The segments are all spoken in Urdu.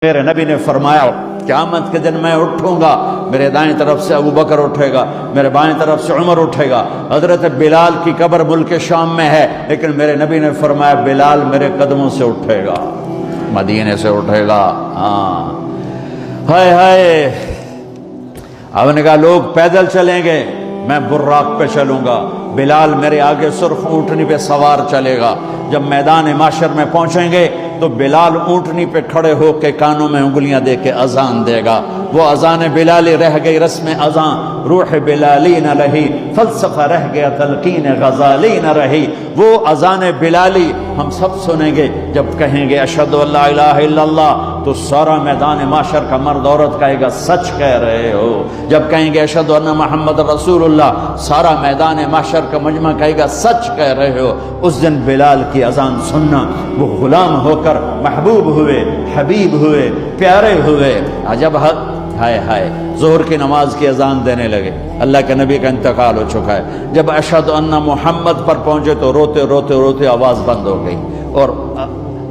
میرے نبی نے فرمایا قیامت کے دن میں اٹھوں گا، میرے دائیں طرف سے ابو بکر اٹھے گا، میرے بائیں طرف سے عمر اٹھے گا۔ حضرت بلال کی قبر ملک شام میں ہے، لیکن میرے نبی نے فرمایا بلال میرے قدموں سے اٹھے گا، مدینے سے اٹھے گا۔ ہائے ہائے، اب نے کہا لوگ پیدل چلیں گے، میں براق پہ چلوں گا، بلال میرے آگے سرخ اونٹنی پہ سوار چلے گا۔ جب میدان معاشر میں پہنچیں گے تو بلال اونٹنی پہ کھڑے ہو کے کانوں میں انگلیاں دے کے اذان دے گا۔ وہ اذان بلالی رہ گئی رسم اذان، روح بلالی نہ رہی، فلسفہ رہ گیا تلقین غزالی نہ رہی۔ وہ اذان بلالی ہم سب سنیں گے جب کہیں گے اشہد ان لا الہ الا اللہ، تو سارا میدان معاشر کا مرد عورت کہے گا سچ کہہ رہے ہو۔ جب کہیں گے اشہد ان محمد رسول اللہ، سارا میدان معاشر کا مجمع کہے گا سچ کہہ رہے ہو۔ اس دن بلال کی اذان سننا، وہ غلام ہو کر محبوب ہوئے، حبیب ہوئے، پیارے ہوئے۔ جب ہائے ہائے ظہر کی نماز کی اذان دینے لگے، اللہ کے نبی کا انتقال ہو چکا ہے، جب اشہد ان محمد پر پہنچے تو روتے روتے روتے آواز بند ہو گئی، اور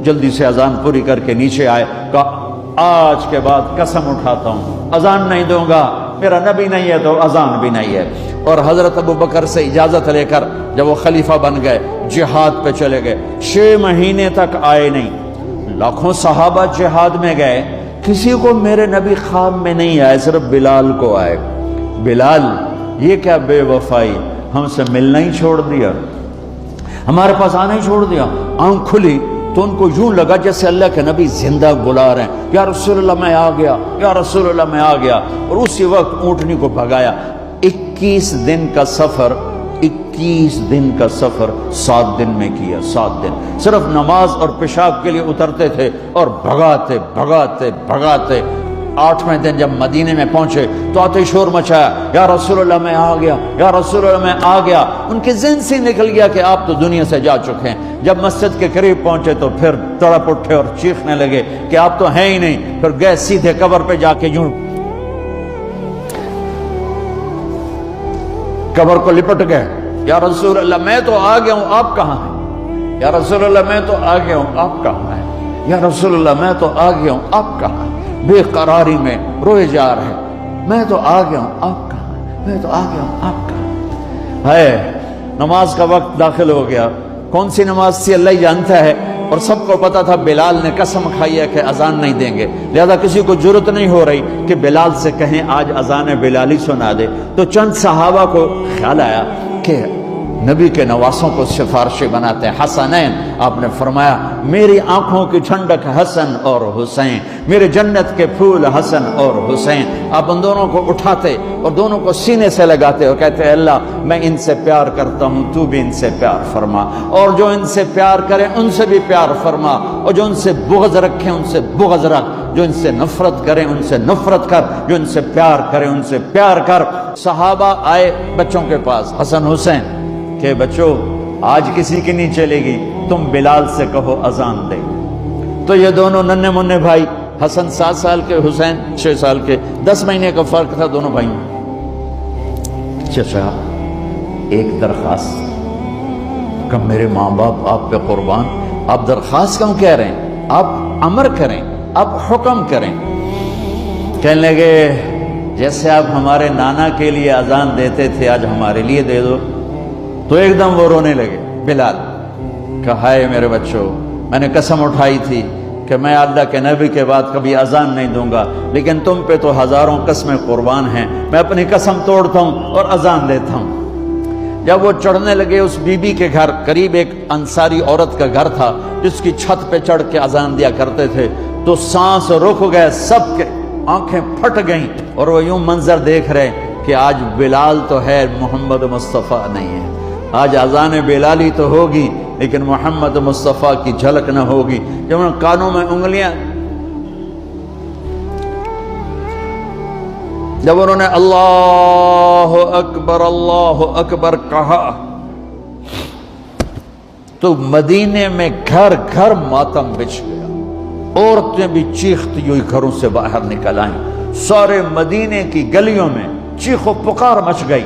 جلدی سے اذان پوری کر کے نیچے آئے، کہا آج کے بعد قسم اٹھاتا ہوں اذان نہیں دوں گا، میرا نبی نہیں ہے تو اذان بھی نہیں ہے۔ اور حضرت ابو بکر سے اجازت لے کر جب وہ خلیفہ بن گئے، جہاد پہ چلے گئے، 6 مہینے تک آئے نہیں۔ لاکھوں صحابہ جہاد میں گئے، کسی کو میرے نبی خواب میں نہیں آئے، صرف بلال کو آئے۔ بلال یہ کیا بے وفائی، ہم سے ملنا ہی چھوڑ دیا، ہمارے پاس آنا ہی چھوڑ دیا۔ آنکھ کھلی تو ان کو یوں لگا جیسے اللہ کے نبی زندہ بلا رہے ہیں، یا رسول اللہ میں آ گیا، یا رسول اللہ میں آ گیا۔ اور اسی وقت اونٹنی کو بھگایا۔ 21 دن کا سفر، 21 دن کا سفر 7 دن میں کیا، 7 دن صرف نماز اور پیشاب کے لیے اترتے تھے اور بھگاتے بھگاتے بھگاتے۔ 8ویں دن جب مدینے میں پہنچے تو آتے شور مچایا، یا رسول اللہ میں آ گیا، یا رسول اللہ میں آ گیا۔ ان کے ذہن سے نکل گیا کہ آپ تو دنیا سے جا چکے ہیں۔ جب مسجد کے قریب پہنچے تو پھر تڑپ اٹھے اور چیخنے لگے کہ آپ تو ہیں ہی نہیں۔ پھر گئے سیدھے قبر پہ جا کے یوں قبر کو لپٹ گئے، یا رسول اللہ میں تو آ گیا ہوں، آپ کہاں ہیں؟ یا رسول اللہ میں تو آ گیا ہوں، آپ کہاں ہیں؟ یا رسول اللہ میں تو آ گیا ہوں، آپ کہاں ہیں؟ بے قراری میں روئے جا رہے، میں تو آ گیا ہوں، آپ کہاں ہیں؟ میں تو آ گیا ہوں، آپ کہاں ہیں؟ نماز کا وقت داخل ہو گیا۔ کون سی نماز تھی اللہ ہی جانتا ہے، اور سب کو پتا تھا بلال نے قسم کھائی ہے کہ اذان نہیں دیں گے، لہذا کسی کو جرت نہیں ہو رہی کہ بلال سے کہیں آج اذان بلالی سنا دے۔ تو چند صحابہ کو خیال آیا کہ نبی کے نواسوں کو سفارشی بناتے ہیں، حسنین۔ آپ نے فرمایا میری آنکھوں کی ٹھنڈک حسن اور حسین، میرے جنت کے پھول حسن اور حسین۔ آپ ان دونوں کو اٹھاتے اور دونوں کو سینے سے لگاتے اور کہتے ہیں اللہ میں ان سے پیار کرتا ہوں، تو بھی ان سے پیار فرما، اور جو ان سے پیار کرے ان سے بھی پیار فرما، اور جو ان سے بغض رکھیں ان سے بغض رکھ، جو ان سے نفرت کریں ان سے نفرت کر، جو ان سے پیار کریں ان سے پیار کر۔ صحابہ آئے بچوں کے پاس، حسن حسین، کہ بچوں آج کسی کی نہیں چلے گی، تم بلال سے کہو اذان دے۔ تو یہ دونوں ننھے منھے بھائی، حسن 7 سال کے، حسین 6 سال کے، 10 مہینے کا فرق تھا دونوں بھائیوں۔ چچا ایک درخواست، کہ میرے ماں باپ آپ پہ قربان، آپ درخواست کیوں کہہ رہے ہیں؟ آپ امر کریں، آپ حکم کریں۔ کہنے لگے جیسے آپ ہمارے نانا کے لیے اذان دیتے تھے آج ہمارے لیے دے دو۔ تو ایک دم وہ رونے لگے بلال، کہ ہائے میرے بچوں، میں نے قسم اٹھائی تھی کہ میں اللہ کے نبی کے بعد کبھی اذان نہیں دوں گا، لیکن تم پہ تو ہزاروں قسمیں قربان ہیں، میں اپنی قسم توڑتا ہوں اور اذان دیتا ہوں۔ جب وہ چڑھنے لگے اس بی بی کے گھر، قریب ایک انصاری عورت کا گھر تھا جس کی چھت پہ چڑھ کے اذان دیا کرتے تھے، تو سانس رک گئے سب کے، آنکھیں پھٹ گئیں، اور وہ یوں منظر دیکھ رہے کہ آج بلال تو ہے، محمد مصطفیٰ نہیں ہے۔ آج اذان بلالی تو ہوگی لیکن محمد مصطفیٰ کی جھلک نہ ہوگی۔ جب ان کانوں میں انگلیاں، جب انہوں نے اللہ اکبر کہا تو مدینے میں گھر گھر ماتم بچھ گیا، عورتیں بھی چیختی ہوئی گھروں سے باہر نکل آئیں، سارے مدینے کی گلیوں میں چیخ و پکار مچ گئی،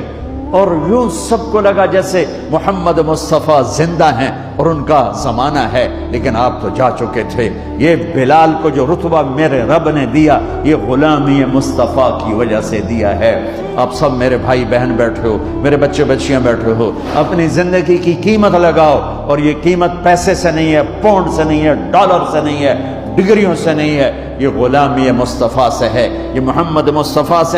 اور یوں سب کو لگا جیسے محمد مصطفیٰ زندہ ہیں، اور ان کا زمانہ ہے، لیکن آپ تو جا چکے تھے۔ یہ بلال کو جو رتبہ میرے رب نے دیا، یہ غلامی مصطفیٰ کی وجہ سے دیا ہے۔ آپ سب میرے بھائی بہن بیٹھے ہو، میرے بچے بچیاں بیٹھے ہو، اپنی زندگی کی قیمت لگاؤ، اور یہ قیمت پیسے سے نہیں ہے، پاؤنڈ سے نہیں ہے، ڈالر سے نہیں ہے، ڈگریوں سے نہیں ہے، یہ غلامی مصطفیٰ سے ہے، یہ محمد مصطفیٰ سے